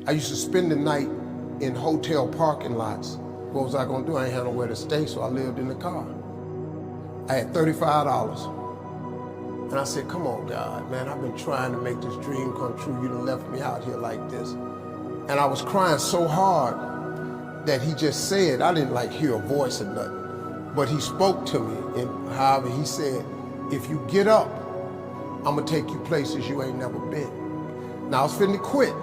I used to spend the night in hotel parking lots. What was I gonna do? I ain't had nowhere to stay, so I lived in the car. I had $35. And I said, come on, God, man, I've been trying to make this dream come true. You done left me out here like this. And I was crying so hard that he just said, I didn't like hear a voice or nothing, but he spoke to me, and however he said, if you get up, I'm gonna take you places you ain't never been. Now I was finna quit.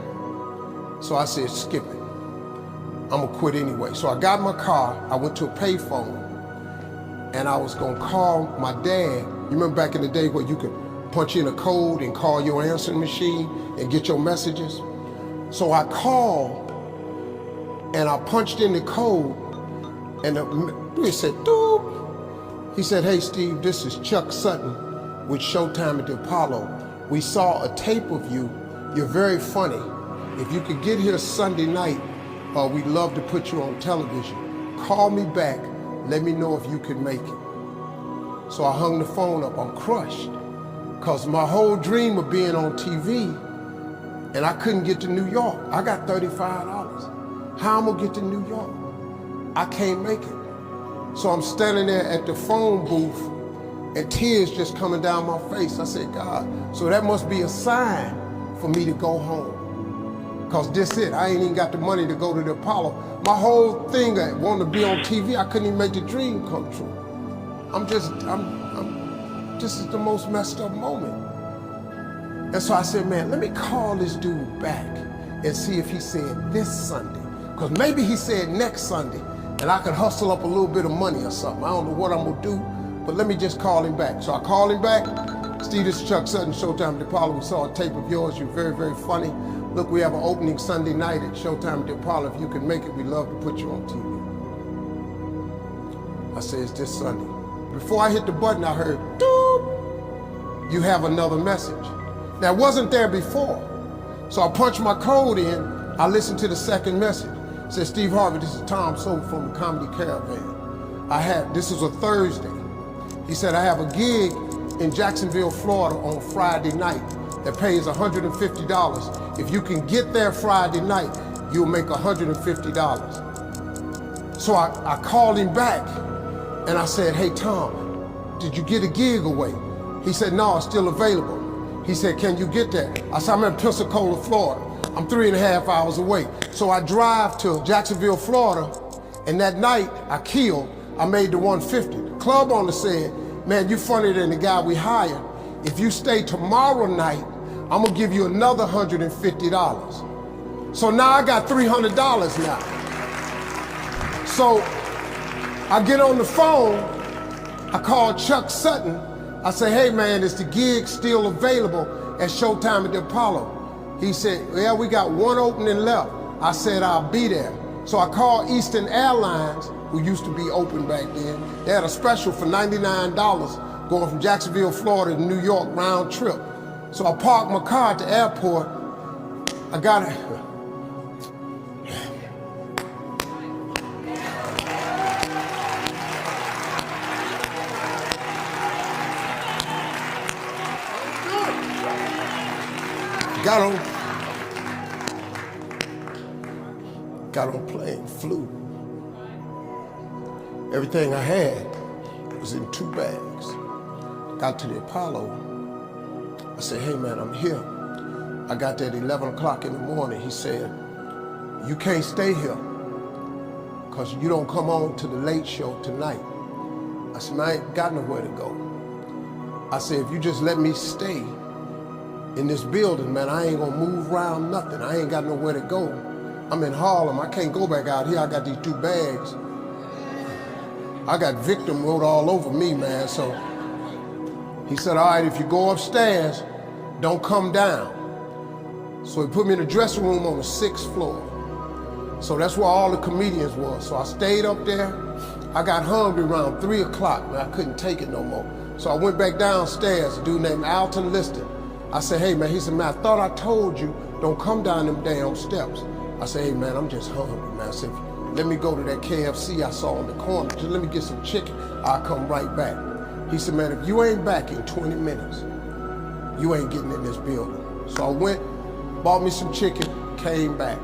So I said, skip it. I'm gonna quit anyway. So I got in my car, I went to a payphone, and I was gonna call my dad. You remember back in the day where you could punch in a code and call your answering machine and get your messages? So I called, and I punched in the code, and it said, doop. He said, hey Steve, this is Chuck Sutton with Showtime at the Apollo. We saw a tape of you. You're very funny. If you could get here Sunday night, we'd love to put you on television. Call me back, let me know if you can make it. So I hung the phone up, I'm crushed. Cause my whole dream of being on TV, and I couldn't get to New York. I got $35. How I'm gonna get to New York? I can't make it. So I'm standing there at the phone booth and tears just coming down my face. I said, God, so that must be a sign for me to go home. Cause this it, I ain't even got the money to go to the Apollo. My whole thing, I wanted to be on TV, I couldn't even make the dream come true. This is the most messed up moment. And so I said, man, let me call this dude back and see if he said this Sunday. Cause maybe he said next Sunday and I could hustle up a little bit of money or something. I don't know what I'm gonna do, but let me just call him back. So I called him back. Steve, this is Chuck Sutton, Showtime at the Apollo. We saw a tape of yours, you're very, very funny. Look, we have an opening Sunday night at Showtime at the Apollo. If you can make it, we'd love to put you on TV. I said, it's this Sunday. Before I hit the button, I heard, doop, you have another message. Now, it wasn't there before. So I punched my code in, I listened to the second message. It said, Steve Harvey, this is Tom Soap from the Comedy Caravan. This is a Thursday. He said, I have a gig in Jacksonville, Florida on Friday night that pays $150. If you can get there Friday night, you'll make $150. So I called him back and I said, hey Tom, did you get a gig away? He said, no, it's still available. He said, can you get there? I said, I'm in Pensacola, Florida. I'm 3.5 hours away. So I drive to Jacksonville, Florida, and that night I made the 150. The club owner said, man, you funnier than the guy we hired. If you stay tomorrow night, I'm gonna give you another $150. So now I got $300 now. So I get on the phone, I call Chuck Sutton. I say, hey man, is the gig still available at Showtime at the Apollo? He said, yeah, we got one opening left. I said, I'll be there. So I called Eastern Airlines, who used to be open back then. They had a special for $99 going from Jacksonville, Florida to New York round trip. So I parked my car at the airport. I got it. Got on plane, flew. Everything I had was in 2 bags. Got to the Apollo. I said, hey man, I'm here. I got there at 11 o'clock in the morning. He said, you can't stay here because you don't come on to the late show tonight. I said, man, I ain't got nowhere to go. I said, if you just let me stay in this building, man, I ain't gonna move around nothing. I ain't got nowhere to go. I'm in Harlem, I can't go back out here. I got these 2 bags. I got victim wrote all over me, man, so. He said, all right, if you go upstairs, don't come down. So he put me in the dressing room on the 6th floor. So that's where all the comedians were. So I stayed up there. I got hungry around 3 o'clock, man, I couldn't take it no more. So I went back downstairs, a dude named Alton Liston. I said, hey man, he said, man, I thought I told you, don't come down them damn steps. I said, hey man, I'm just hungry, man. I said, let me go to that KFC I saw on the corner, just let me get some chicken, I'll come right back. He said, man, if you ain't back in 20 minutes, you ain't getting in this building. So I went, bought me some chicken, came back.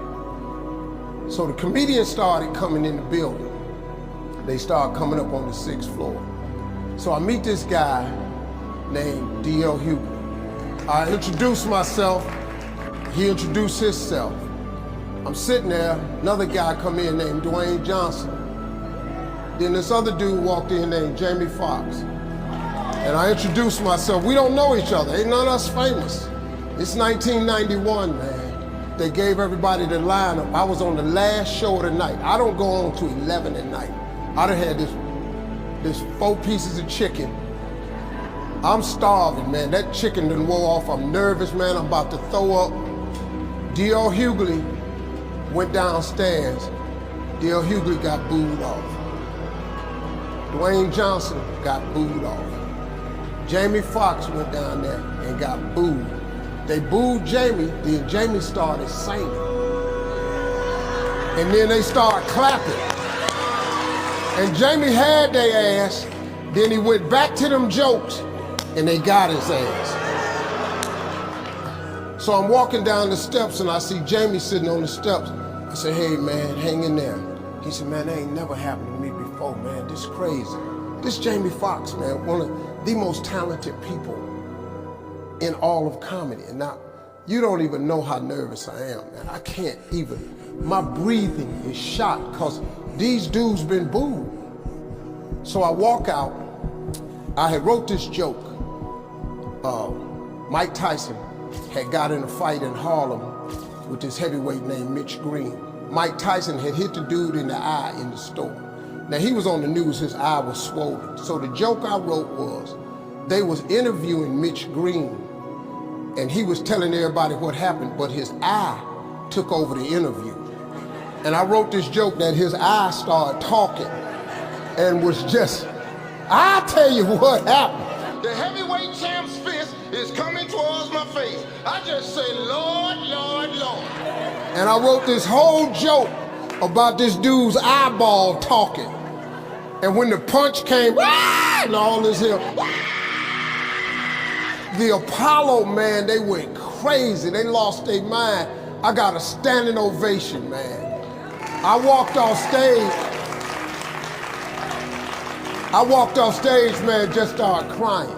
So the comedians started coming in the building. They started coming up on the 6th floor. So I meet this guy named D.L. Hughley. I introduced myself. He introduced himself. I'm sitting there, another guy come in named Dwayne Johnson. Then this other dude walked in named Jamie Foxx. And I introduced myself. We don't know each other, ain't none of us famous. It's 1991, man. They gave everybody the lineup. I was on the last show of the night. I don't go on to 11 at night. I done had this 4 pieces of chicken. I'm starving, man. That chicken done wore off. I'm nervous, man. I'm about to throw up. D.L. Hughley went downstairs. D.L. Hughley got booed off. Dwayne Johnson got booed off. Jamie Foxx went down there and got booed. They booed Jamie, then Jamie started singing. And then they started clapping. And Jamie had their ass, then he went back to them jokes, and they got his ass. So I'm walking down the steps and I see Jamie sitting on the steps. I said, hey man, hang in there. He said, man, that ain't never happened to me before, man. This is crazy. This Jamie Foxx, man, one of the most talented people in all of comedy. And now, you don't even know how nervous I am, man. I can't even, my breathing is shot because these dudes been booed. So I walk out, I had wrote this joke. Mike Tyson had got in a fight in Harlem with this heavyweight named Mitch Green. Mike Tyson had hit the dude in the eye in the store. Now he was on the news, his eye was swollen. So the joke I wrote was, they was interviewing Mitch Green and he was telling everybody what happened, but his eye took over the interview. And I wrote this joke that his eye started talking and was just, I'll tell you what happened. The heavyweight champ's fist is coming towards my face. I just say, Lord, Lord, Lord. And I wrote this whole joke about this dude's eyeball talking. And when the punch came, and all this here, the Apollo, man, they went crazy. They lost their mind. I got a standing ovation, man. I walked off stage, man, just started crying.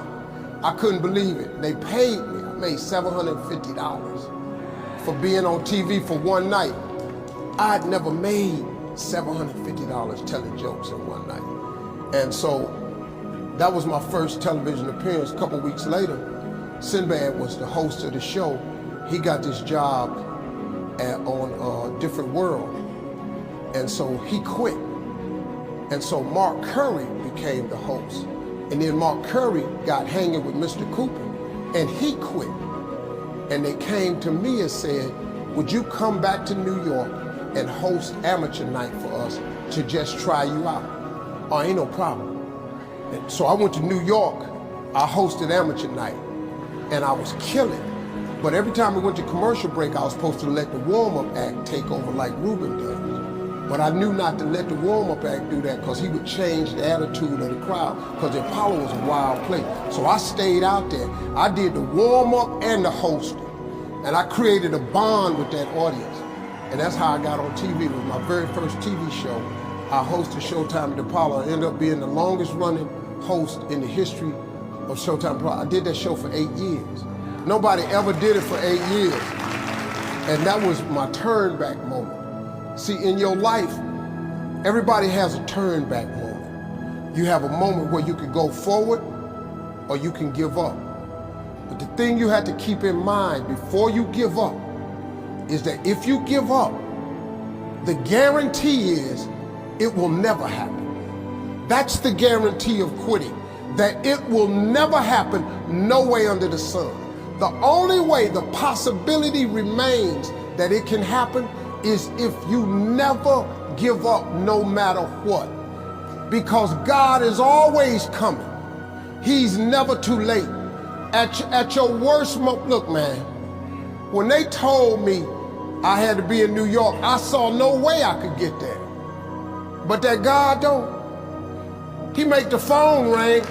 I couldn't believe it. They paid me. I made $750 for being on TV for one night. I'd never made $750 telling jokes in one night. And so that was my first television appearance. A couple weeks later, Sinbad was the host of the show. He got this job on Different World. And so he quit. And so Mark Curry became the host. And then Mark Curry got hanging with Mr. Cooper, and he quit. And they came to me and said, would you come back to New York and host amateur night for us to just try you out? Oh, ain't no problem. And so I went to New York, I hosted amateur night, and I was killing. But every time we went to commercial break, I was supposed to let the warm-up act take over like Ruben does. But I knew not to let the warm-up act do that because he would change the attitude of the crowd because the Apollo was a wild place. So I stayed out there. I did the warm-up and the hosting. And I created a bond with that audience. And that's how I got on TV. It was my very first TV show. I hosted Showtime at Apollo. I ended up being the longest running host in the history of Showtime Apollo. I did that show for 8 years. Nobody ever did it for 8 years. And that was my turn back moment. See, in your life, everybody has a turn back moment. You have a moment where you can go forward or you can give up. But the thing you have to keep in mind before you give up is that if you give up, the guarantee is it will never happen. That's the guarantee of quitting, that it will never happen, no way under the sun. The only way the possibility remains that it can happen is if you never give up no matter what. Because God is always coming. He's never too late. At your worst moment, look man, when they told me I had to be in New York, I saw no way I could get there. But that God don't. He make the phone ring